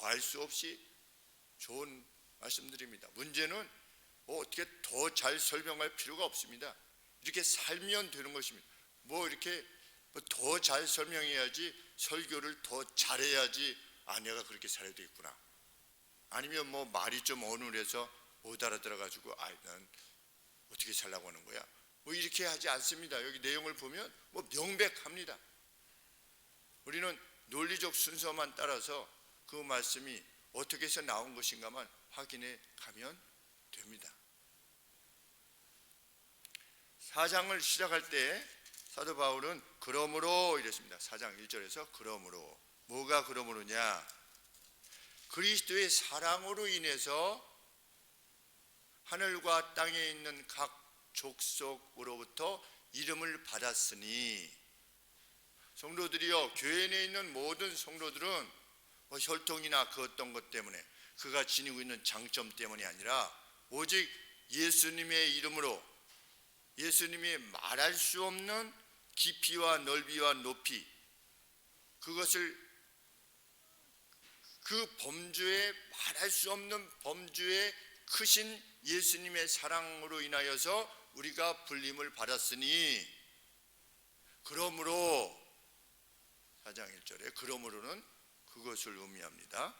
더할 수 없이 좋은 말씀드립니다. 문제는 어떻게 더 잘 설명할 필요가 없습니다. 이렇게 살면 되는 것입니다. 이렇게 더 잘 설명해야지, 설교를 더 잘해야지 아내가 그렇게 살아야 되겠구나, 아니면 말이 좀 어눌해서 못 알아들어가지고 난 어떻게 살라고 하는 거야, 이렇게 하지 않습니다. 여기 내용을 보면 명백합니다. 우리는 논리적 순서만 따라서 그 말씀이 어떻게 해서 나온 것인가만 확인해 가면 됩니다. 4장을 시작할 때 사도 바울은 그러므로 이랬습니다. 4장 1절에서 그러므로, 뭐가 그러므로냐, 그리스도의 사랑으로 인해서 하늘과 땅에 있는 각 족속으로부터 이름을 받았으니, 성도들이여, 교회 내에 있는 모든 성도들은 혈통이나 그 어떤 것 때문에, 그가 지니고 있는 장점 때문이 아니라 오직 예수님의 이름으로, 예수님이 말할 수 없는 깊이와 넓이와 높이, 그것을 그 범주에, 말할 수 없는 범주에 크신 예수님의 사랑으로 인하여서 우리가 불림을 받았으니, 그러므로, 4장 1절에 그러므로는 그것을 의미합니다.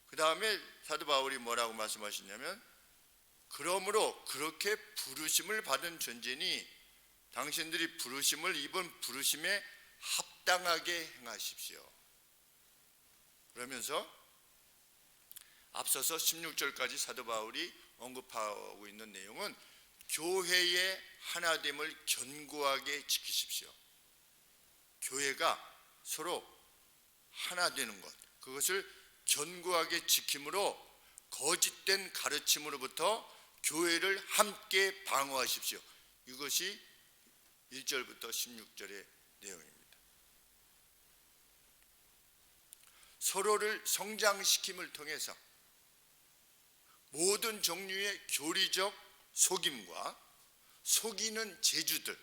그 다음에 사도 바울이 뭐라고 말씀하시냐면, 그러므로 그렇게 부르심을 받은 존재니 당신들이 부르심을 입은 부르심에 합당하게 행하십시오. 그러면서 앞서서 16절까지 사도 바울이 언급하고 있는 내용은 교회의 하나됨을 견고하게 지키십시오. 교회가 서로 하나 되는 것, 그것을 견고하게 지킴으로 거짓된 가르침으로부터 교회를 함께 방어하십시오. 이것이 1절부터 16절의 내용입니다. 서로를 성장시킴을 통해서 모든 종류의 교리적 속임과 속이는 재주들,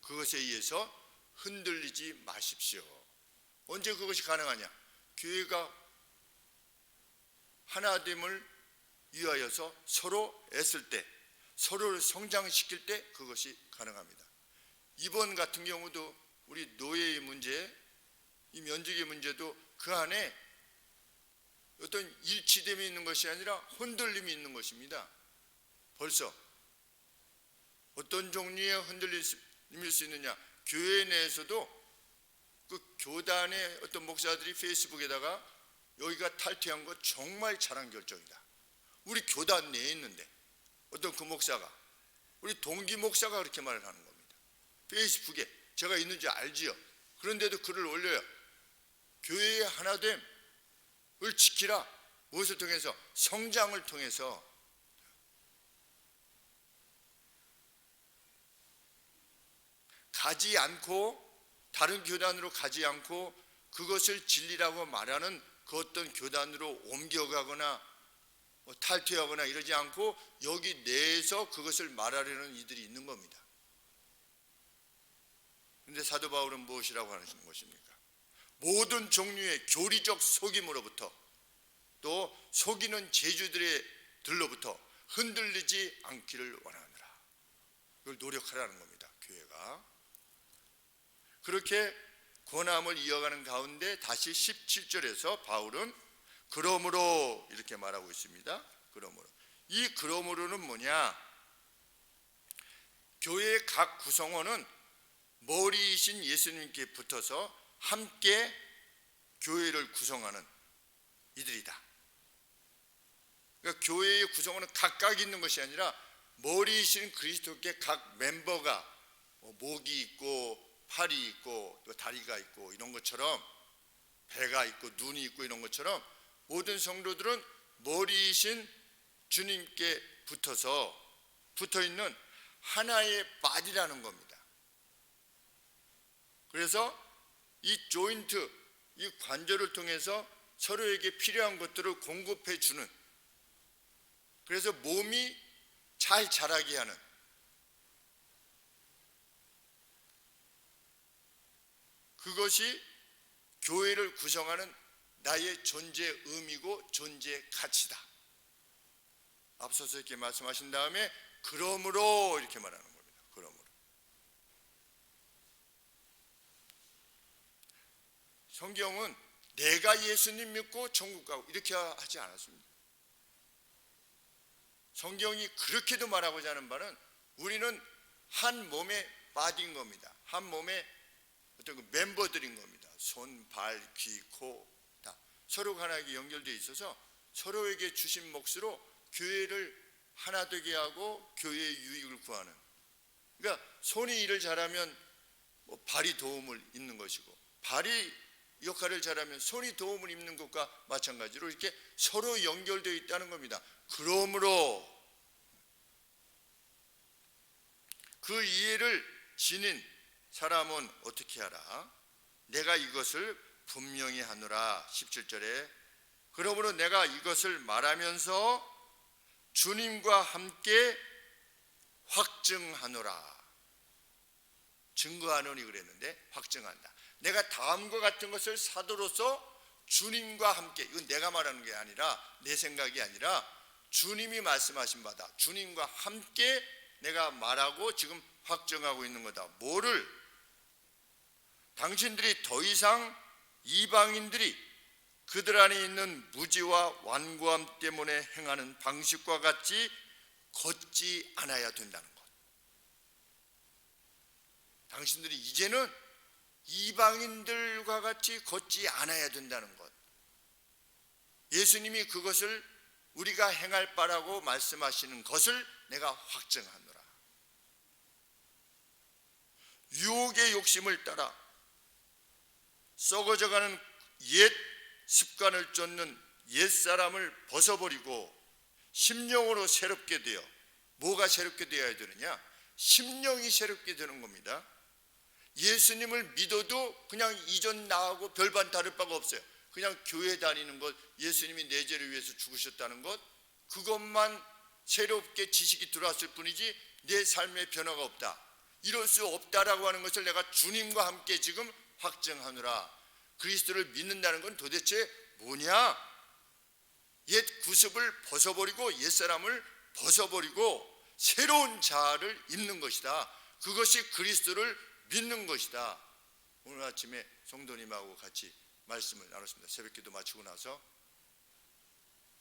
그것에 의해서 흔들리지 마십시오. 언제 그것이 가능하냐? 교회가 하나됨을 위하여서 서로 애쓸 때, 서로를 성장시킬 때 그것이 가능합니다. 이번 같은 경우도 우리 노예의 문제, 이 면직의 문제도 그 안에 어떤 일치됨이 있는 것이 아니라 흔들림이 있는 것입니다. 벌써 어떤 종류의 흔들림일 수 있느냐? 교회 내에서도 그 교단의 어떤 목사들이 페이스북에다가 여기가 탈퇴한 거 정말 잘한 결정이다, 우리 교단 내에 있는데, 어떤 그 목사가, 우리 동기 목사가 그렇게 말을 하는 겁니다. 페이스북에 제가 있는지 알지요. 그런데도 글을 올려요. 교회의 하나됨을 지키라. 무엇을 통해서? 성장을 통해서. 가지 않고, 다른 교단으로 가지 않고 그것을 진리라고 말하는 그 어떤 교단으로 옮겨가거나 탈퇴하거나 이러지 않고 여기 내에서 그것을 말하려는 이들이 있는 겁니다. 그런데 사도 바울은 무엇이라고 하는 것입니까? 모든 종류의 교리적 속임으로부터, 또 속이는 재주들로부터 흔들리지 않기를 원하느라, 그걸 노력하라는 겁니다. 교회가 그렇게 권함을 이어가는 가운데 다시 17절에서 바울은 그러므로 이렇게 말하고 있습니다. 그러므로, 이 그러므로는 뭐냐? 교회의 각 구성원은 머리이신 예수님께 붙어서 함께 교회를 구성하는 이들이다. 그러니까 교회의 구성원은 각각 있는 것이 아니라 머리이신 그리스도께 각 멤버가 목이 있고 팔이 있고 또 다리가 있고 이런 것처럼, 배가 있고 눈이 있고 이런 것처럼 모든 성도들은 머리이신 주님께 붙어있는 하나의 바디라는 겁니다. 그래서 이 조인트, 이 관절을 통해서 서로에게 필요한 것들을 공급해 주는, 그래서 몸이 잘 자라게 하는, 그것이 교회를 구성하는 나의 존재 의미고 존재 가치다. 앞서서 이렇게 말씀하신 다음에 그러므로 이렇게 말하는 겁니다. 그러므로. 성경은 내가 예수님 믿고 천국 가고 이렇게 하지 않았습니다. 성경이 그렇게도 말하고자 하는 바는 우리는 한 몸에 빠진 겁니다. 한 몸에 어떤 그 멤버들인 겁니다. 손, 발, 귀, 코 다 서로 하나에게 연결되어 있어서 서로에게 주신 몫으로 교회를 하나 되게 하고 교회의 유익을 구하는. 그러니까 손이 일을 잘하면 발이 도움을 입는 것이고, 발이 역할을 잘하면 손이 도움을 입는 것과 마찬가지로 이렇게 서로 연결되어 있다는 겁니다. 그러므로 그 이해를 지닌 사람은 어떻게 하라? 내가 이것을 분명히 하노라. 17절에 그러므로 내가 이것을 말하면서 주님과 함께 확증하노라. 증거하노니 그랬는데 확증한다. 내가 다음과 같은 것을 사도로서 주님과 함께, 이건 내가 말하는 게 아니라 내 생각이 아니라 주님이 말씀하신 바다. 주님과 함께 내가 말하고 지금 확정하고 있는 거다. 뭐를? 당신들이 더 이상 이방인들이 그들 안에 있는 무지와 완고함 때문에 행하는 방식과 같이 걷지 않아야 된다는 것. 당신들이 이제는 이방인들과 같이 걷지 않아야 된다는 것. 예수님이 그것을 우리가 행할 바라고 말씀하시는 것을 내가 확증하노라. 유혹의 욕심을 따라 썩어져가는 옛 습관을 쫓는 옛사람을 벗어버리고 심령으로 새롭게 되어, 뭐가 새롭게 되어야 되느냐? 심령이 새롭게 되는 겁니다. 예수님을 믿어도 그냥 이전 나하고 별반 다를 바가 없어요. 그냥 교회 다니는 것, 예수님이 내 죄를 위해서 죽으셨다는 것, 그것만 새롭게 지식이 들어왔을 뿐이지 내 삶에 변화가 없다. 이럴 수 없다라고 하는 것을 내가 주님과 함께 지금 확증하노라. 그리스도를 믿는다는 건 도대체 뭐냐? 옛 구습을 벗어버리고 옛사람을 벗어버리고 새로운 자아를 입는 것이다. 그것이 그리스도를 믿는 것이다. 오늘 아침에 성도님하고 같이 말씀을 나눴습니다. 새벽기도 마치고 나서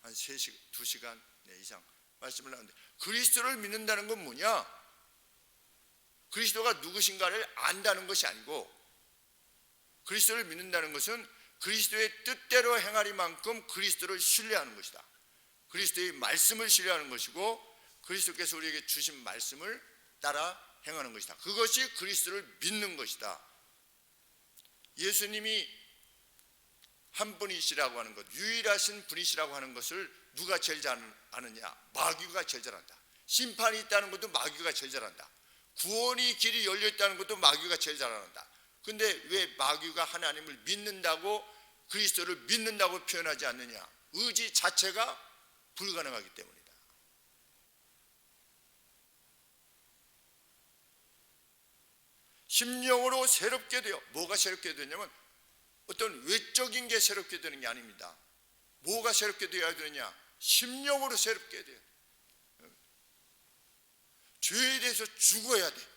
한 2시간 이상 말씀을 나눴는데, 그리스도를 믿는다는 건 뭐냐? 그리스도가 누구신가를 안다는 것이 아니고, 그리스도를 믿는다는 것은 그리스도의 뜻대로 행하리만큼 그리스도를 신뢰하는 것이다. 그리스도의 말씀을 신뢰하는 것이고 그리스도께서 우리에게 주신 말씀을 따라 행하는 것이다. 그것이 그리스도를 믿는 것이다. 예수님이 한 분이시라고 하는 것, 유일하신 분이시라고 하는 것을 누가 제일 잘 아느냐? 마귀가 제일 잘한다. 심판이 있다는 것도 마귀가 제일 잘한다. 구원이 길이 열려 있다는 것도 마귀가 제일 잘한다. 근데 왜 마귀가 하나님을 믿는다고, 그리스도를 믿는다고 표현하지 않느냐? 의지 자체가 불가능하기 때문이다. 심령으로 새롭게 되어, 뭐가 새롭게 되냐면 어떤 외적인 게 새롭게 되는 게 아닙니다. 뭐가 새롭게 되어야 되느냐? 심령으로 새롭게 돼요. 죄에 대해서 죽어야 돼.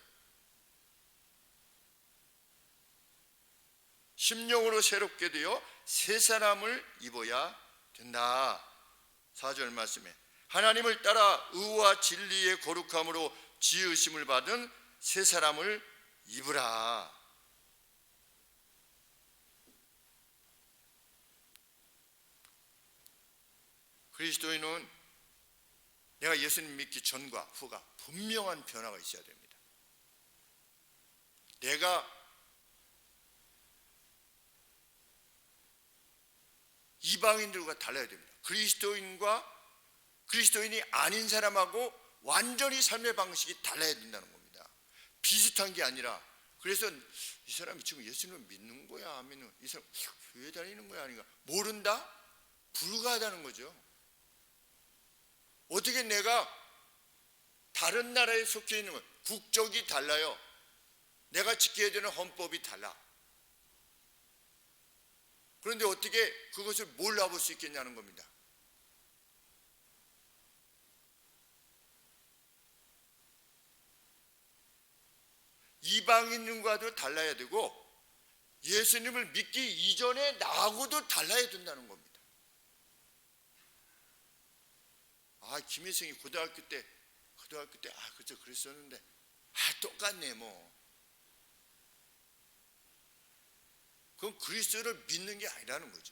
심령으로 새롭게 되어 새 사람을 입어야 된다. 4절 말씀에 하나님을 따라 의와 진리의 거룩함으로 지으심을 받은 새 사람을 입으라. 그리스도인은 내가 예수님 믿기 전과 후가 분명한 변화가 있어야 됩니다. 내가 이방인들과 달라야 됩니다. 그리스도인이 아닌 사람하고 완전히 삶의 방식이 달라야 된다는 겁니다. 비슷한 게 아니라, 그래서 이 사람이 지금 예수님을 믿는 거야 아니면 이 사람 교회 다니는 거야 아닌가 모른다? 불가하다는 거죠. 어떻게 내가 다른 나라에 속해 있는 건 국적이 달라요. 내가 지켜야 되는 헌법이 달라. 그런데 어떻게 그것을 몰라볼 수 있겠냐는 겁니다. 이방인과도 달라야 되고 예수님을 믿기 이전에 나하고도 달라야 된다는 겁니다. 김혜성이 고등학교 때 그저 그랬었는데 똑같네 뭐. 그건 그리스도를 믿는 게 아니라는 거죠.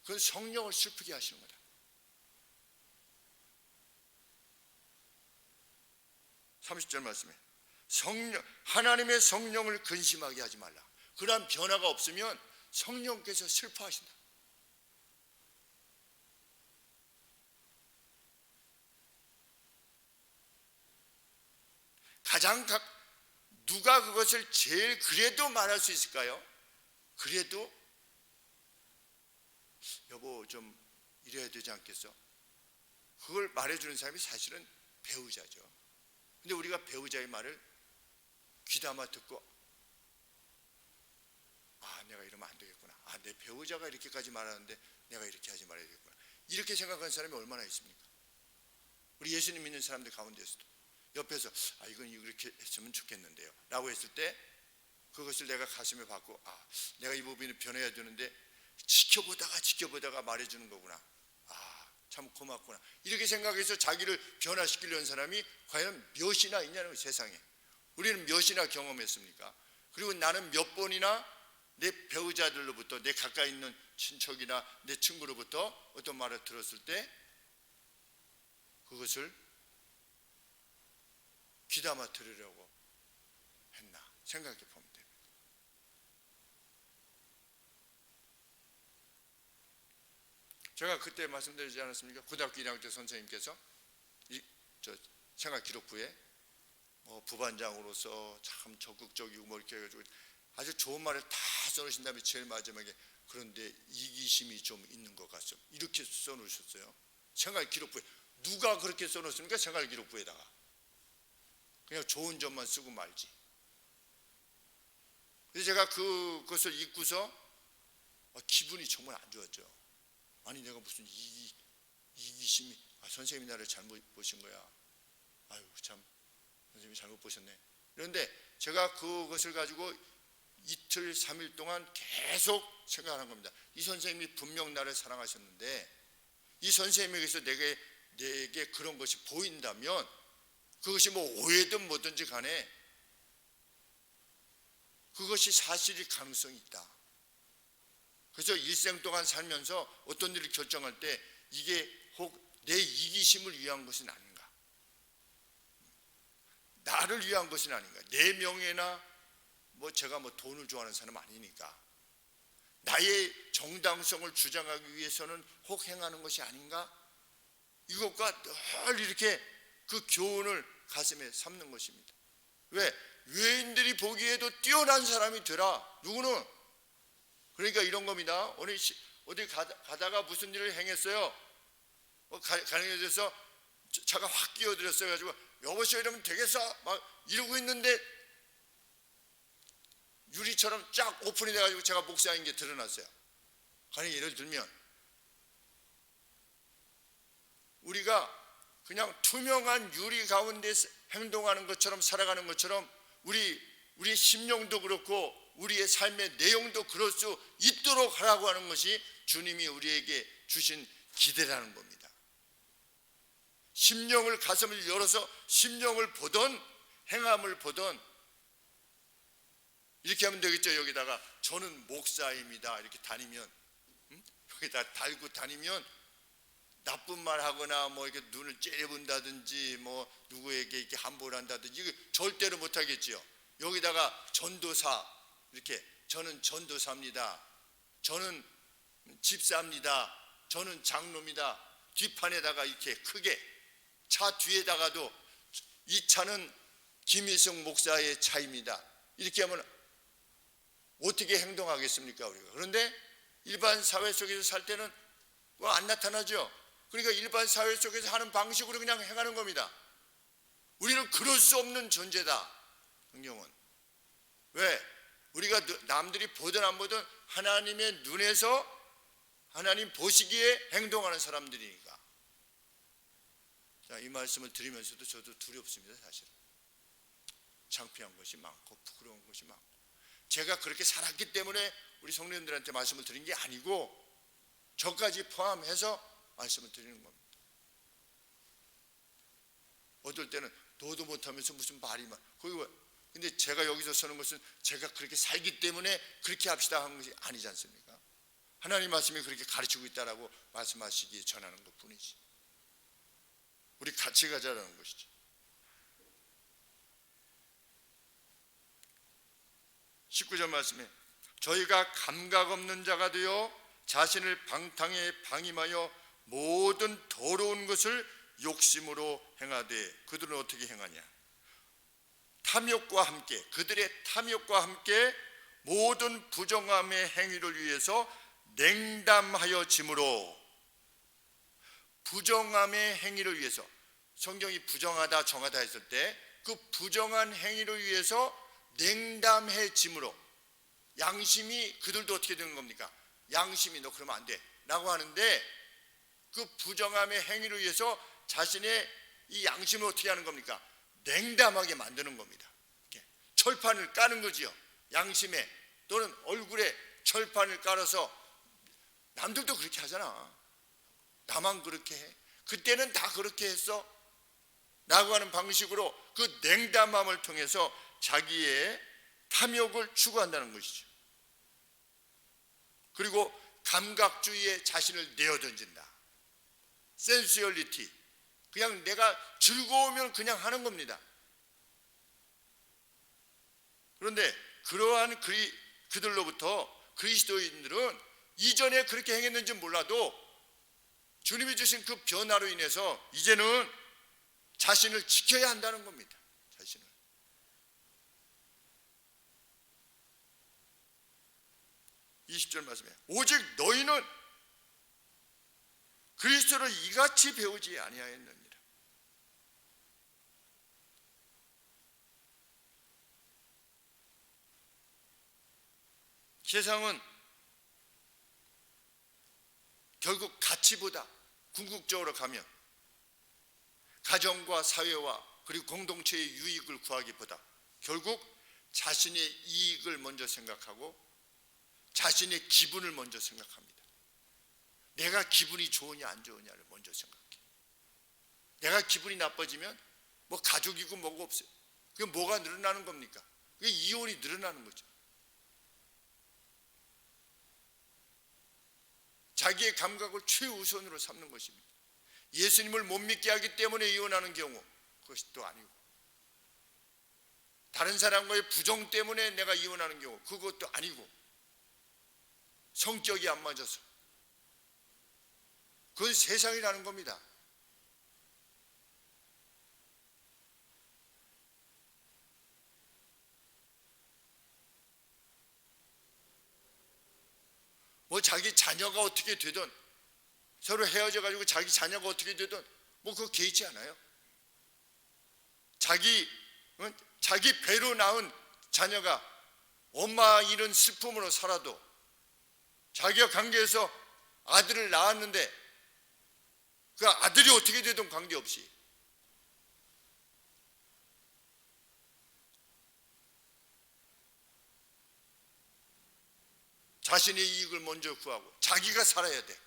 그건 성령을 슬프게 하시는 거다. 30절 말씀에 하나님의 성령을 근심하게 하지 말라. 그러한 변화가 없으면 성령께서 슬퍼하신다. 누가 그것을 제일 그래도 말할 수 있을까요? 그래도 여보 좀 이래야 되지 않겠어? 그걸 말해주는 사람이 사실은 배우자죠. 근데 우리가 배우자의 말을 귀담아 듣고 내가 이러면 안 되겠구나. 내 배우자가 이렇게까지 말하는데 내가 이렇게 하지 말아야겠구나. 이렇게 생각하는 사람이 얼마나 있습니까? 우리 예수님 믿는 사람들 가운데서도 옆에서 이건 이렇게 했으면 좋겠는데요 라고 했을 때 그것을 내가 가슴에 받고 내가 이 부분을 변해야 되는데 지켜보다가 말해주는 거구나. 참 고맙구나. 이렇게 생각해서 자기를 변화시키려는 사람이 과연 몇이나 있냐는 거예요. 세상에 우리는 몇이나 경험했습니까? 그리고 나는 몇 번이나 내 배우자들로부터 내 가까이 있는 친척이나 내 친구로부터 어떤 말을 들었을 때 그것을 귀담아 들으려고 했나 생각해 보면 됩니다. 제가 그때 말씀드리지 않았습니까? 고등학교 1학년 때 선생님께서 생활기록부에 부반장으로서 참 적극적이고 이렇게 해가지고 아주 좋은 말을 다 써놓으신 다음에 제일 마지막에 그런데 이기심이 좀 있는 것 같습니다. 이렇게 써놓으셨어요. 생활기록부에. 누가 그렇게 써놓습니까? 생활기록부에다가. 그냥 좋은 점만 쓰고 말지. 그래서 제가 그것을 읽고서 기분이 정말 안 좋았죠. 내가 무슨 이기심이 선생님이 나를 잘못 보신 거야. 참 선생님이 잘못 보셨네. 그런데 제가 그것을 가지고 이틀 3일 동안 계속 생각하는 겁니다. 이 선생님이 분명 나를 사랑하셨는데 이 선생님에게서 내게 그런 것이 보인다면 그것이 오해든 뭐든지 간에 그것이 사실일 가능성이 있다. 그래서 일생 동안 살면서 어떤 일을 결정할 때 이게 혹 내 이기심을 위한 것은 아닌가, 나를 위한 것은 아닌가, 내 명예나 제가 돈을 좋아하는 사람 아니니까 나의 정당성을 주장하기 위해서는 혹 행하는 것이 아닌가, 이것과 늘 이렇게 그 교훈을 가슴에 삼는 것입니다. 왜? 외인들이 보기에도 뛰어난 사람이 되라. 누구는? 그러니까 이런 겁니다. 어디 가다가 무슨 일을 행했어요. 가능해져서 차가 확 끼어들었어요. 가지고 여보시오 이러면 되겠어? 막 이러고 있는데 유리처럼 쫙 오픈이 돼가지고 제가 목사인 게 드러났어요. 가령 예를 들면 우리가 그냥 투명한 유리 가운데 행동하는 것처럼 살아가는 것처럼 우리의 심령도 그렇고 우리의 삶의 내용도 그럴 수 있도록 하라고 하는 것이 주님이 우리에게 주신 기대라는 겁니다. 심령을, 가슴을 열어서 심령을 보던 행함을 보던 이렇게 하면 되겠죠. 여기다가 저는 목사입니다 이렇게 다니면, 여기다 달고 다니면 나쁜 말 하거나 이렇게 눈을 째려본다든지 누구에게 이렇게 함부를 한다든지 이거 절대로 못 하겠지요. 여기다가 전도사 이렇게, 저는 전도사입니다, 저는 집사입니다, 저는 장로입니다, 뒷판에다가 이렇게 크게, 차 뒤에다가도 이 차는 김희성 목사의 차입니다 이렇게 하면 어떻게 행동하겠습니까 우리가? 그런데 일반 사회 속에서 살 때는 안 나타나죠. 그러니까 일반 사회 속에서 하는 방식으로 그냥 행하는 겁니다. 우리는 그럴 수 없는 존재다. 성경은 왜? 우리가 남들이 보든 안 보든 하나님의 눈에서 하나님 보시기에 행동하는 사람들이니까. 자, 이 말씀을 드리면서도 저도 두렵습니다. 사실은 창피한 것이 많고 부끄러운 것이 많고, 제가 그렇게 살았기 때문에 우리 성도님들한테 말씀을 드린 게 아니고 저까지 포함해서 말씀을 드리는 겁니다. 어떨 때는 너도 못하면서 무슨 말이 많아. 근데 제가 여기서 서는 것은 제가 그렇게 살기 때문에 그렇게 합시다 하는 것이 아니지 않습니까? 하나님 말씀이 그렇게 가르치고 있다라고 말씀하시기에 전하는 것 뿐이지. 우리 같이 가자라는 것이지. 19절 말씀에 저희가 감각 없는 자가 되어 자신을 방탕에 방임하여 모든 더러운 것을 욕심으로 행하되, 그들은 어떻게 행하냐? 탐욕과 함께, 그들의 탐욕과 함께 모든 부정함의 행위를 위해서 냉담하여 짐으로. 부정함의 행위를 위해서, 성경이 부정하다 정하다 했을 때 그 부정한 행위를 위해서 냉담해 짐으로, 양심이 그들도 어떻게 되는 겁니까? 양심이 너 그러면 안 돼 라고 하는데, 그 부정함의 행위를 위해서 자신의 이 양심을 어떻게 하는 겁니까? 냉담하게 만드는 겁니다. 이렇게 철판을 까는 거지요. 양심에 또는 얼굴에 철판을 깔아서, 남들도 그렇게 하잖아. 나만 그렇게 해? 그때는 다 그렇게 했어? 라고 하는 방식으로 그 냉담함을 통해서 자기의 탐욕을 추구한다는 것이죠. 그리고 감각주의에 자신을 내어던진다. 센수얼리티, 그냥 내가 즐거우면 그냥 하는 겁니다. 그런데 그러한 그들로부터 그리스도인들은 이전에 그렇게 행했는지 몰라도 주님이 주신 그 변화로 인해서 이제는 자신을 지켜야 한다는 겁니다. 자신을. (20절) 말씀에 오직 너희는 그리스도를 이같이 배우지 아니하였느니라. 세상은 결국 가치보다 궁극적으로 가면 가정과 사회와 그리고 공동체의 유익을 구하기보다 결국 자신의 이익을 먼저 생각하고 자신의 기분을 먼저 생각합니다. 내가 기분이 좋으냐 안 좋으냐를 먼저 생각해. 내가 기분이 나빠지면 뭐 가족이고 뭐고 없어요. 그게 뭐가 늘어나는 겁니까? 그게 이혼이 늘어나는 거죠. 자기의 감각을 최우선으로 삼는 것입니다. 예수님을 못 믿게 하기 때문에 이혼하는 경우, 그것이 또 아니고, 다른 사람과의 부정 때문에 내가 이혼하는 경우, 그것도 아니고, 성격이 안 맞아서, 그건 세상이라는 겁니다. 뭐 자기 자녀가 어떻게 되든, 서로 헤어져 가지고 자기 자녀가 어떻게 되든 뭐 그거 개의치 않아요. 자기 배로 낳은 자녀가 엄마 잃은 슬픔으로 살아도, 자기가 관계에서 아들을 낳았는데 그 아들이 어떻게 되든 관계없이 자신의 이익을 먼저 구하고 자기가 살아야 돼.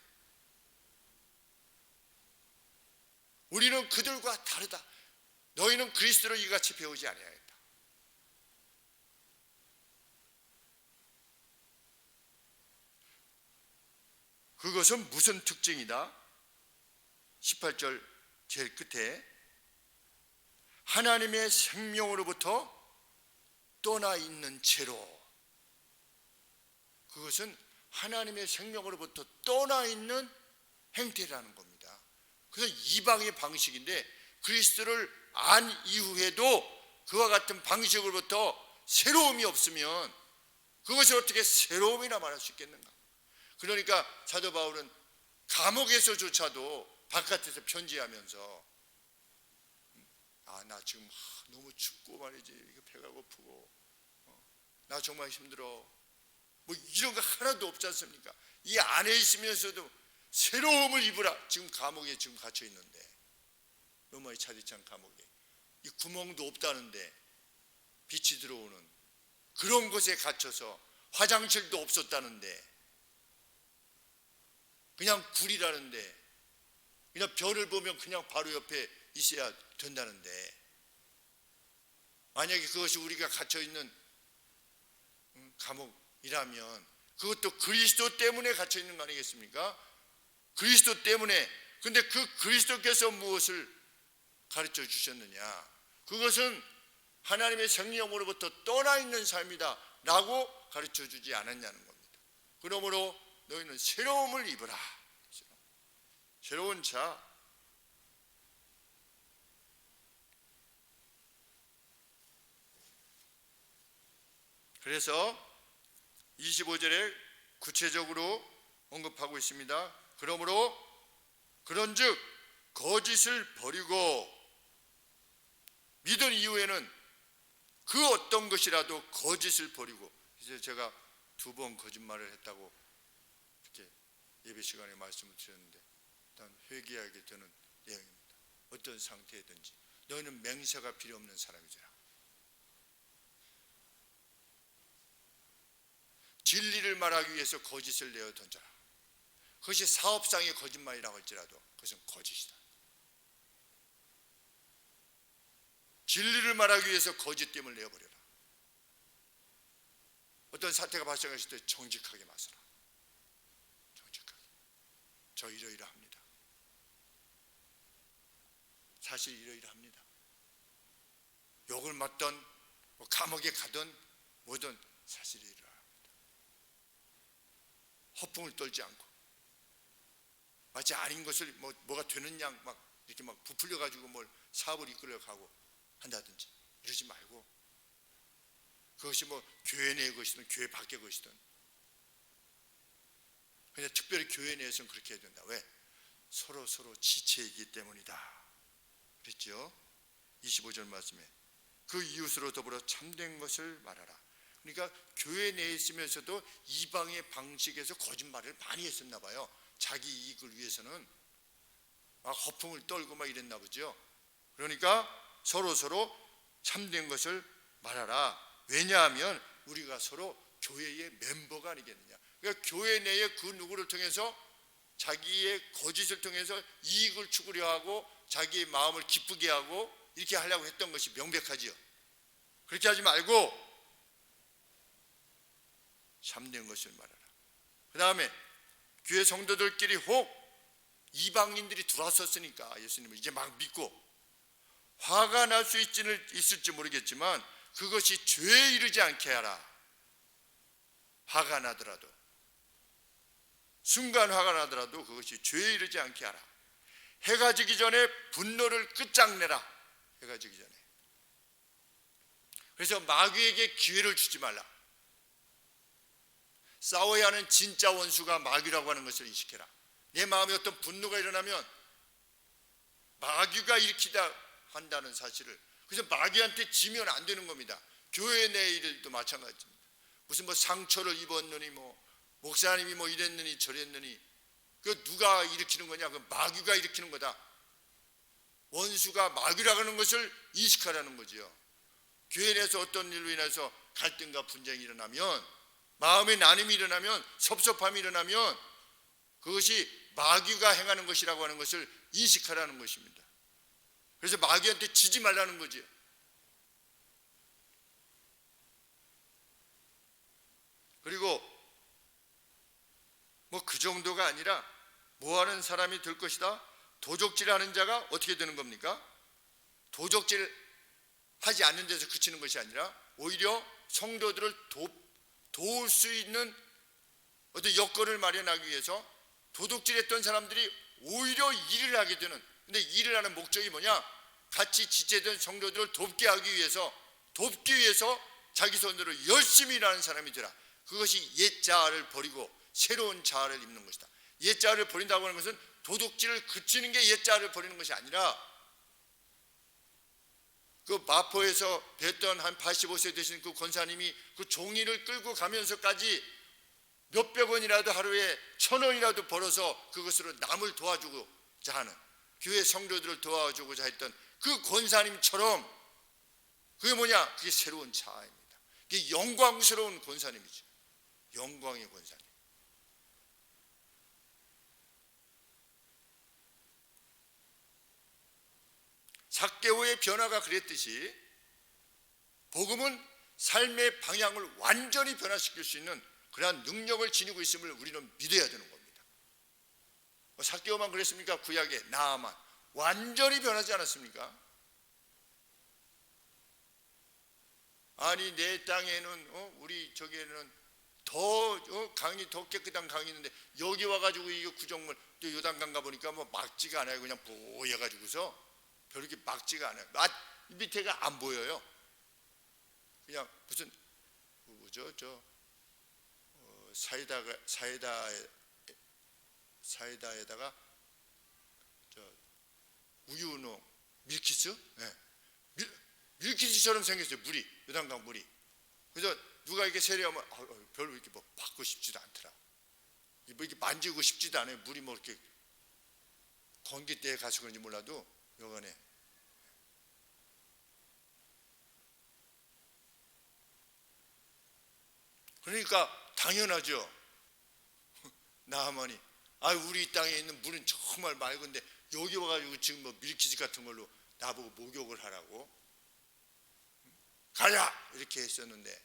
우리는 그들과 다르다. 너희는 그리스도를 이같이 배우지 아니하였다. 그것은 무슨 특징이다? 18절 제일 끝에 하나님의 생명으로부터 떠나 있는 채로, 그것은 하나님의 생명으로부터 떠나 있는 행태라는 겁니다. 그래서 이방의 방식인데, 그리스도를 안 이후에도 그와 같은 방식으로부터 새로움이 없으면 그것이 어떻게 새로움이라 말할 수 있겠는가? 그러니까 사도 바울은 감옥에서조차도 바깥에서 편지하면서 나 지금 너무 춥고 말이지, 배가 고프고 나 정말 힘들어. 뭐 이런 거 하나도 없지 않습니까? 이 안에 있으면서도 새로움을 입으라. 지금 감옥에 지금 갇혀 있는데, 로마의 차디찬 감옥에 이 구멍도 없다는데 빛이 들어오는 그런 곳에 갇혀서 화장실도 없었다는데, 그냥 굴이라는데, 그냥 별을 보면 그냥 바로 옆에 있어야 된다는데, 만약에 그것이 우리가 갇혀 있는 감옥이라면 그것도 그리스도 때문에 갇혀 있는 거 아니겠습니까? 그리스도 때문에. 근데 그 그리스도께서 무엇을 가르쳐 주셨느냐? 그것은 하나님의 생명으로부터 떠나 있는 삶이다 라고 가르쳐 주지 않았냐는 겁니다. 그러므로 너희는 새로움을 입으라. 새로운 자. 그래서 25절에 구체적으로 언급하고 있습니다. 그러므로 그런즉 거짓을 버리고, 믿은 이후에는 그 어떤 것이라도 거짓을 버리고. 이제 제가 2번 거짓말을 했다고 이렇게 예배 시간에 말씀을 드렸는데, 일단 회개하게 되는 내용입니다. 어떤 상태든지 너희는 맹세가 필요 없는 사람이잖아. 진리를 말하기 위해서 거짓을 내어 던져라. 그것이 사업상의 거짓말이라고 할지라도 그것은 거짓이다. 진리를 말하기 위해서 거짓됨을 내어버려라. 어떤 사태가 발생했을 때 정직하게 맞서라. 정직하게. 저 이러이러합니다. 사실 이러이러합니다. 욕을 맞던 감옥에 가든 뭐든 사실이 이러이러합니다. 허풍을 떨지 않고 마치 아닌 것을 뭐가 되는 양 막 이렇게 막 부풀려 가지고 뭘 사업을 이끌어 가고 한다든지 이러지 말고, 그것이 뭐 교회 내의 것이든 교회 밖의 것이든, 그냥 특별히 교회 내에서는 그렇게 해야 된다. 왜? 서로 지체이기 때문이다 그랬죠. 25절 말씀에 그 이웃으로 더불어 참된 것을 말하라. 그러니까 교회 내에 있으면서도 이방의 방식에서 거짓말을 많이 했었나 봐요. 자기 이익을 위해서는 막 허풍을 떨고 막 이랬나 보죠. 그러니까 서로 참된 것을 말하라. 왜냐하면 우리가 서로 교회의 멤버가 아니겠느냐. 그러니까 교회 내에 그 누구를 통해서 자기의 거짓을 통해서 이익을 추구려 하고 자기의 마음을 기쁘게 하고 이렇게 하려고 했던 것이 명백하지요. 그렇게 하지 말고 참된 것을 말하라. 그 다음에 교회 성도들끼리 혹 이방인들이 들어왔었으니까 예수님을 이제 막 믿고 화가 날 수 있을지 모르겠지만 그것이 죄에 이르지 않게 하라. 화가 나더라도, 순간 화가 나더라도 그것이 죄에 이르지 않게 하라. 해가 지기 전에 분노를 끝장내라. 해가 지기 전에. 그래서 마귀에게 기회를 주지 말라. 싸워야 하는 진짜 원수가 마귀라고 하는 것을 인식해라. 내 마음에 어떤 분노가 일어나면 마귀가 일으키다 한다는 사실을, 그래서 마귀한테 지면 안 되는 겁니다. 교회 내 일도 마찬가지입니다. 무슨 뭐 상처를 입었느니 목사님이 이랬느니 저랬느니, 그 누가 일으키는 거냐? 그 마귀가 일으키는 거다. 원수가 마귀라고 하는 것을 인식하라는 거죠. 교회 내에서 어떤 일로 인해서 갈등과 분쟁이 일어나면, 마음의 나눔이 일어나면, 섭섭함이 일어나면 그것이 마귀가 행하는 것이라고 하는 것을 인식하라는 것입니다. 그래서 마귀한테 지지 말라는 거죠. 그리고 그 정도가 아니라 뭐하는 사람이 될 것이다. 도적질하는 자가 어떻게 되는 겁니까? 도적질 하지 않는 데서 그치는 것이 아니라 오히려 성도들을 도울 수 있는 어떤 여건을 마련하기 위해서 도둑질했던 사람들이 오히려 일을 하게 되는, 근데 일을 하는 목적이 뭐냐? 같이 지체된 성도들을 돕기 위해서 자기 손으로 열심히 일하는 사람이 되라. 그것이 옛 자아를 버리고 새로운 자아를 입는 것이다. 옛 자아를 버린다고 하는 것은 도둑질을 그치는 게 옛 자아를 버리는 것이 아니라 그 마포에서 뵀던 한 85세 되신 그 권사님이 그 종이를 끌고 가면서까지 몇백 원이라도 하루에 1,000원이라도 벌어서 그것으로 남을 도와주고자 하는, 교회 성도들을 도와주고자 했던 그 권사님처럼, 그게 뭐냐? 그게 새로운 자아입니다. 그게 영광스러운 권사님이죠. 영광의 권사님. 삭개오의 변화가 그랬듯이 복음은 삶의 방향을 완전히 변화시킬 수 있는 그러한 능력을 지니고 있음을 우리는 믿어야 되는 겁니다. 삭개오만 그랬습니까? 구약에 나아만 완전히 변하지 않았습니까? 아니 내 땅에는 우리 저기에는 더 강이 더 깨끗한 강이 있는데 여기 와가지고 이 구정물 또 요단강 가보니까 뭐 막지가 않아요. 그냥 뽀얘가지고서 별로 이렇게 막지가 않아요. 밑에가 안 보여요. 그냥 무슨 사이다에다가 우유노 밀키스, 네. 밀키스처럼 생겼어요. 물이, 요단강 물이. 그래서 누가 이렇게 세례하면 별로 이렇게 뭐 받고 싶지도 않더라. 뭐 이렇게 만지고 싶지도 않아요. 물이 뭐 이렇게 건기대에 가서 그런지 몰라도 여간에. 그러니까 당연하죠. 나아만이 우리 땅에 있는 물은 정말 맑은데 여기 와가지고 지금 뭐 밀키스 같은 걸로 나보고 목욕을 하라고 가자 이렇게 했었는데,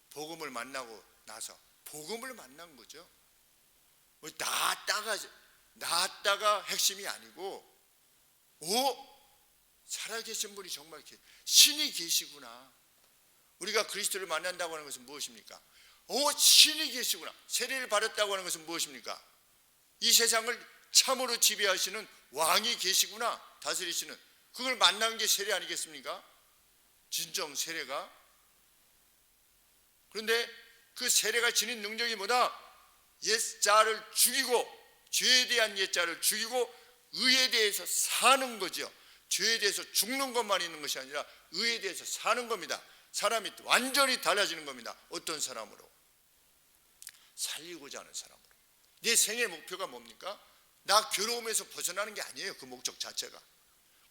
복음을 만나고 나서 복음을 만난 거죠. 나았다가 핵심이 아니고, 살아계신 분이 정말 신이 계시구나. 우리가 그리스도를 만난다고 하는 것은 무엇입니까? 신이 계시구나. 세례를 받았다고 하는 것은 무엇입니까? 이 세상을 참으로 지배하시는 왕이 계시구나. 다스리시는, 그걸 만난 게 세례 아니겠습니까? 진정 세례가. 그런데 그 세례가 지닌 능력이 뭐다? 옛자를 죽이고, 죄에 대한 옛자를 죽이고 의에 대해서 사는 거죠. 죄에 대해서 죽는 것만 있는 것이 아니라 의에 대해서 사는 겁니다. 사람이 완전히 달라지는 겁니다. 어떤 사람으로? 살리고자 하는 사람으로. 내 생애 목표가 뭡니까? 나 괴로움에서 벗어나는 게 아니에요. 그 목적 자체가.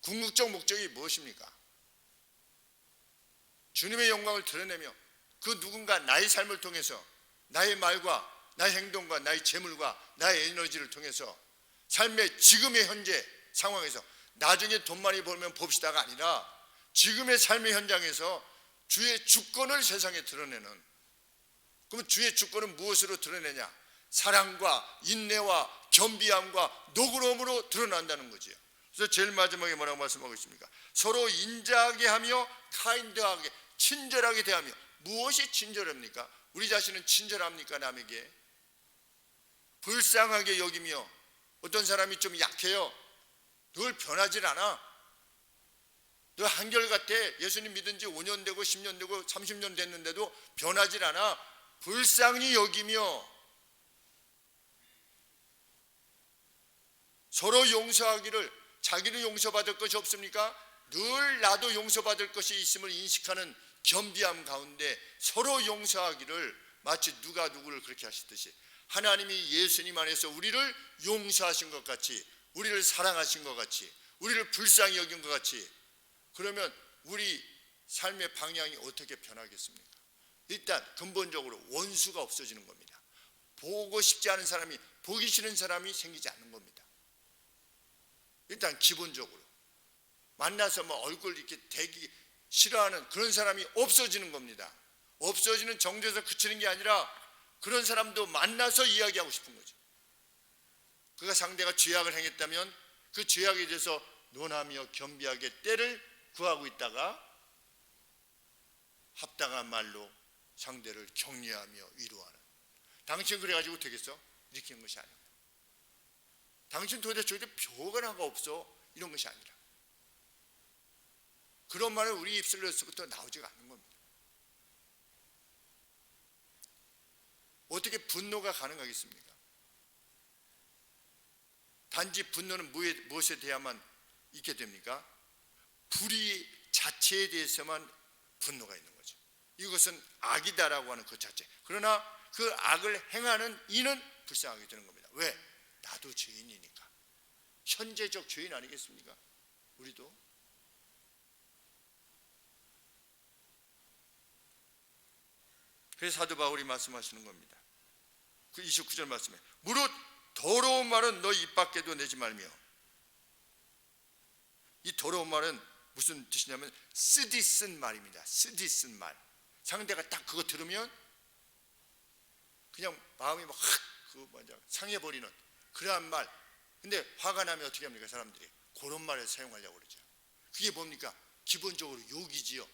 궁극적 목적이 무엇입니까? 주님의 영광을 드러내며 그 누군가 나의 삶을 통해서, 나의 말과 나의 행동과 나의 재물과 나의 에너지를 통해서 삶의 지금의 현재 상황에서 나중에 돈 많이 벌면 봅시다가 아니라 지금의 삶의 현장에서 주의 주권을 세상에 드러내는. 그러면 주의 주권은 무엇으로 드러내냐? 사랑과 인내와 겸비함과 노그러움으로 드러난다는 거죠. 그래서 제일 마지막에 뭐라고 말씀하고 있습니까? 서로 인자하게 하며 카인드하게, 친절하게 대하며. 무엇이 친절합니까? 우리 자신은 친절합니까? 남에게 불쌍하게 여기며. 어떤 사람이 좀 약해요. 늘 변하질 않아. 너 한결같아. 예수님 믿은 지 5년 되고 10년 되고 30년 됐는데도 변하질 않아. 불쌍히 여기며 서로 용서하기를. 자기는 용서받을 것이 없습니까? 늘 나도 용서받을 것이 있음을 인식하는 겸비함 가운데 서로 용서하기를, 마치 누가 누구를 그렇게 하시듯이 하나님이 예수님 안에서 우리를 용서하신 것 같이, 우리를 사랑하신 것 같이, 우리를 불쌍히 여긴 것 같이. 그러면 우리 삶의 방향이 어떻게 변하겠습니까? 일단 근본적으로 원수가 없어지는 겁니다. 보고 싶지 않은 사람이, 보기 싫은 사람이 생기지 않는 겁니다. 일단 기본적으로 만나서 뭐 얼굴 이렇게 대기 싫어하는 그런 사람이 없어지는 겁니다. 없어지는 정도에서 그치는 게 아니라 그런 사람도 만나서 이야기하고 싶은 거죠. 그가 상대가 죄악을 행했다면 그 죄악에 대해서 논하며 겸비하게 때를 구하고 있다가 합당한 말로 상대를 격려하며 위로하는. 당신 그래가지고 되겠어? 이렇게 하는 것이 아닙니다. 당신 도대체 저기 벼가 나가 없어? 이런 것이 아니라 그런 말은 우리 입술로서부터 나오지가 않는 겁니다. 어떻게 분노가 가능하겠습니까? 단지 분노는 무엇에 대해야만 있게 됩니까? 불의 자체에 대해서만 분노가 있는 거죠. 이것은 악이다라고 하는 그 자체. 그러나 그 악을 행하는 이는 불쌍하게 되는 겁니다. 왜? 나도 죄인이니까. 현재적 죄인 아니겠습니까? 우리도. 그래서 사도 바울이 말씀하시는 겁니다. 그 29절 말씀에 무릇 더러운 말은 너 입 밖에도 내지 말며. 이 더러운 말은 무슨 뜻이냐면 쓰디쓴 말입니다. 쓰디쓴 말. 상대가 딱 그거 들으면 그냥 마음이 막 상해버리는 그러한 말. 근데 화가 나면 어떻게 합니까? 사람들이 그런 말을 사용하려고 그러죠. 그게 뭡니까? 기본적으로 욕이지요.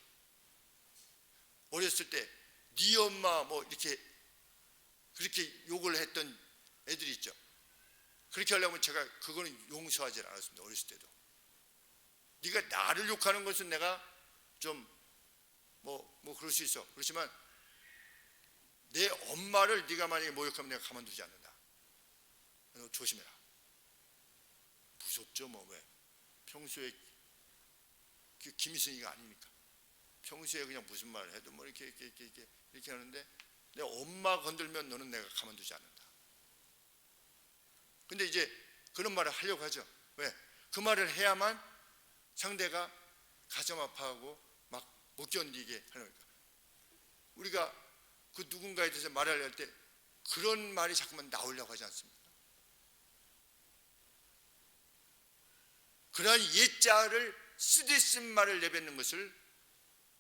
어렸을 때 네 엄마 뭐 이렇게 그렇게 욕을 했던 애들이 있죠. 그렇게 하려면 제가 그거는 용서하지 않았습니다. 어렸을 때도. 네가 나를 욕하는 것은 내가 좀 뭐 그럴 수 있어. 그렇지만 내 엄마를 네가 만약에 모욕하면 내가 가만두지 않는다. 너 조심해라. 무섭죠 뭐. 왜? 평소에 김희승이가 아니니까. 평소에 그냥 무슨 말을 해도 뭐 이렇게 하는데 내 엄마 건들면 너는 내가 가만두지 않는다. 근데 이제 그런 말을 하려고 하죠. 왜? 그 말을 해야만 상대가 가슴 아파하고 막 못 견디게 하는 거니까. 우리가 그 누군가에 대해서 말을 할 때 그런 말이 자꾸만 나오려고 하지 않습니까? 그러한 옛자를 쓰디쓴 말을 내뱉는 것을,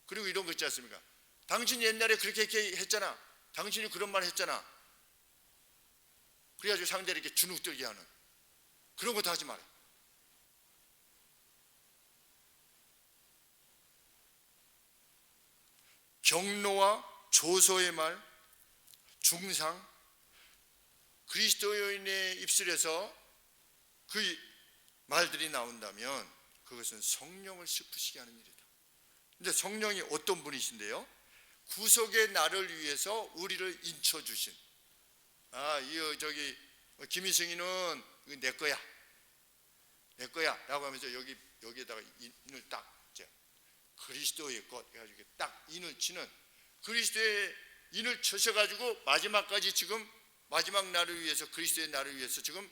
그리고 이런 거 있지 않습니까? 당신 옛날에 그렇게 했잖아. 당신이 그런 말 했잖아. 그래가지고 상대를 이렇게 주눅들게 하는 그런 것도 하지 마라. 경로와 조소의 말, 중상, 그리스도인의 입술에서 그 말들이 나온다면 그것은 성령을 슬프시게 하는 일이다. 근데 성령이 어떤 분이신데요? 구속의 날을 위해서 우리를 인쳐주신, 김희승이는 내 거야 라고 하면서 여기에다가 인을 딱 그리스도의 것 해가지고 딱 인을 치는, 그리스도의 인을 쳐셔가지고 마지막까지 지금 마지막 날을 위해서, 그리스도의 날을 위해서 지금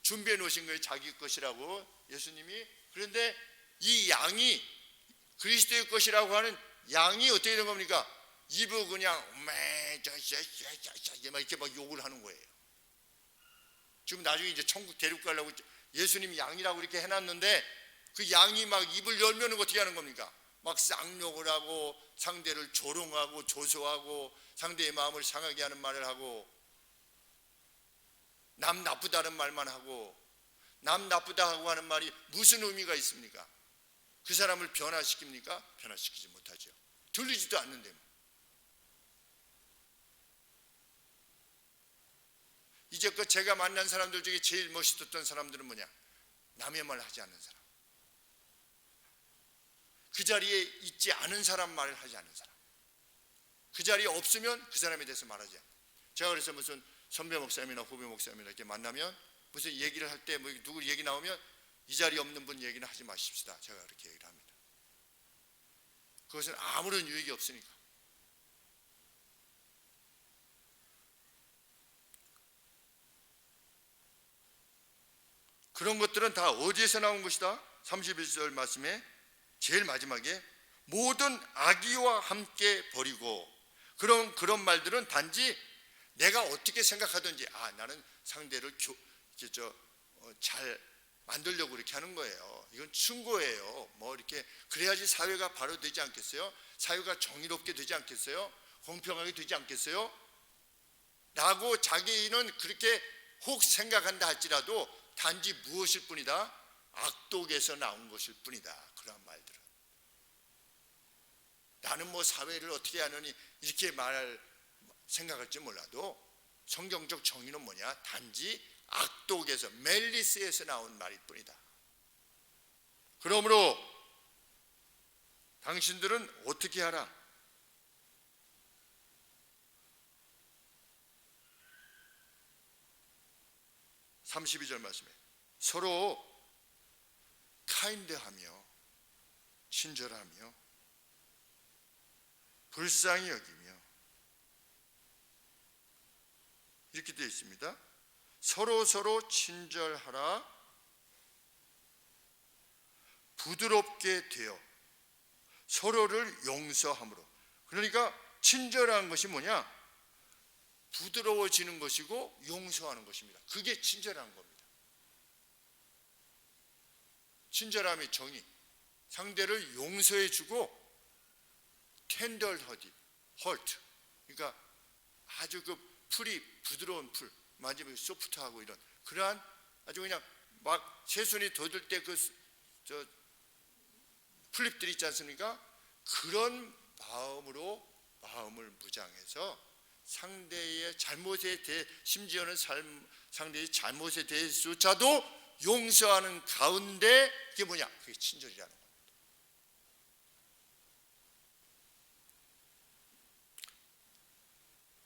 준비해 놓으신 거예요. 자기 것이라고 예수님이. 그런데 이 양이 그리스도의 것이라고 하는 양이 어떻게 된 겁니까? 입을 그냥 이렇게 막 욕을 하는 거예요. 지금 나중에 이제 천국 데리고 가려고 예수님이 양이라고 이렇게 해놨는데 그 양이 막 입을 열면 어떻게 하는 겁니까? 막 쌍욕을 하고 상대를 조롱하고 조소하고 상대의 마음을 상하게 하는 말을 하고 남 나쁘다는 말만 하고, 남 나쁘다 하고 하는 말이 무슨 의미가 있습니까? 그 사람을 변화시킵니까? 변화시키지 못하죠. 들리지도 않는데. 이제껏 제가 만난 사람들 중에 제일 멋있었던 사람들은 뭐냐? 남의 말 하지 않는 사람. 그 자리에 있지 않은 사람 말을 하지 않는 사람. 그 자리에 없으면 그 사람에 대해서 말하지 않는. 제가 그래서 무슨 선배 목사님이나 후배 목사님이나 이렇게 만나면 무슨 얘기를 할 때 뭐 누구 얘기 나오면 이 자리에 없는 분 얘기는 하지 마십시다. 제가 그렇게 얘기를 합니다. 그것은 아무런 유익이 없으니까. 그런 것들은 다 어디에서 나온 것이다? 31절 말씀에 제일 마지막에 모든 악의와 함께 버리고, 그런 말들은 단지 내가 어떻게 생각하든지 나는 상대를 잘 만들려고 이렇게 하는 거예요. 이건 충고예요. 뭐 이렇게 그래야지 사회가 바로 되지 않겠어요? 사회가 정의롭게 되지 않겠어요? 공평하게 되지 않겠어요? 라고 자기는 그렇게 혹 생각한다 할지라도 단지 무엇일 뿐이다? 악독에서 나온 것일 뿐이다. 그런 말들은. 나는 뭐 사회를 어떻게 하느니 이렇게 생각할지 몰라도 성경적 정의는 뭐냐? 단지 악독에서, 멜리스에서 나온 말일 뿐이다. 그러므로 당신들은 어떻게 하라? (32절) 말씀에 서로 카인드하며 친절하며 불쌍히 여기며 이렇게 되어 있습니다. 서로 친절하라. 부드럽게 되어 서로를 용서함으로. 그러니까 친절한 것이 뭐냐? 부드러워지는 것이고 용서하는 것입니다. 그게 친절한 겁니다. 친절함의 정의, 상대를 용서해주고 텐덜하디, 헐트. 그러니까 아주 그 풀이 부드러운 풀, 만지면 소프트하고 이런 그러한 아주 그냥 막 새순이 돋을 때 그 풀잎들 있지 않습니까? 그런 마음으로 마음을 무장해서 상대의 잘못에 대해, 심지어는 상대의 잘못에 대해서조차도 용서하는 가운데 그게 뭐냐? 그게 친절이라는 겁니다.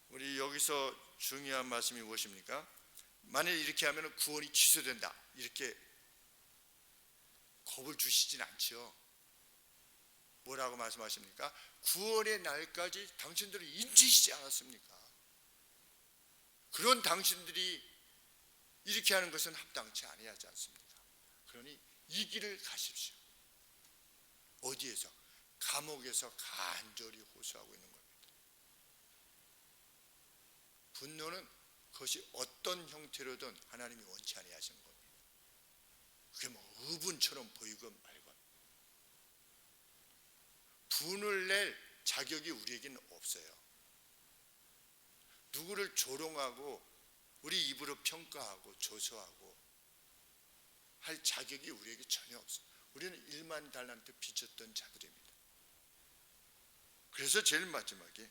우리 여기서 중요한 말씀이 무엇입니까? 만약 이렇게 하면 구원이 취소된다, 이렇게 겁을 주시진 않죠. 뭐라고 말씀하십니까? 구원의 날까지 당신들을 인치시지 않았습니까? 그런 당신들이 이렇게 하는 것은 합당치 아니하지 않습니까? 그러니 이 길을 가십시오. 어디에서? 감옥에서 간절히 호소하고 있는 겁니다. 분노는 그것이 어떤 형태로든 하나님이 원치 아니하시는 겁니다. 그게 뭐 의분처럼 보이건 말건 분을 낼 자격이 우리에게는 없어요. 누구를 조롱하고 우리 입으로 평가하고 조소하고 할 자격이 우리에게 전혀 없어요. 우리는 1만 달란트 빚졌던 자들입니다. 그래서 제일 마지막에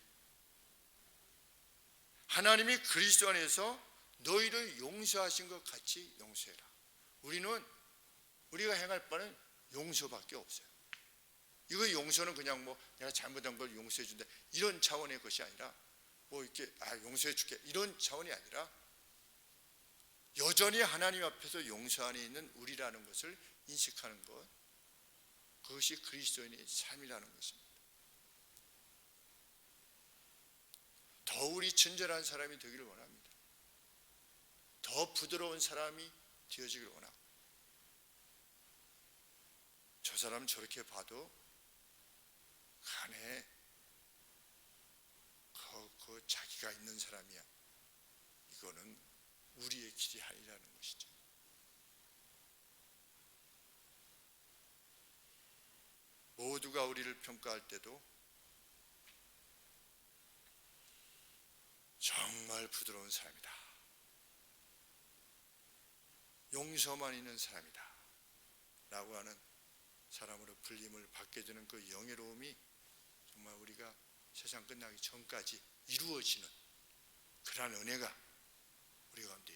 하나님이 그리스도 안에서 너희를 용서하신 것 같이 용서해라. 우리가 행할 바는 용서밖에 없어요. 이거 용서는 그냥 뭐 내가 잘못한 걸 용서해 준다 이런 차원의 것이 아니라 뭐 이렇게 용서해 줄게 이런 차원이 아니라 여전히 하나님 앞에서 용서 안에 있는 우리라는 것을 인식하는 것, 그것이 그리스도인의 삶이라는 것입니다. 더 우리 친절한 사람이 되기를 원합니다. 더 부드러운 사람이 되어지기를 원하고, 저 사람 저렇게 봐도 간에 그 자기가 있는 사람이야, 이거는 우리의 길이 아니라는 것이죠. 모두가 우리를 평가할 때도 정말 부드러운 사람이다, 용서만 있는 사람이다 라고 하는 사람으로 불림을 받게 되는 그 영예로움이 정말 우리가 세상 끝나기 전까지 이루어지는 그러한 은혜가 우리 가운데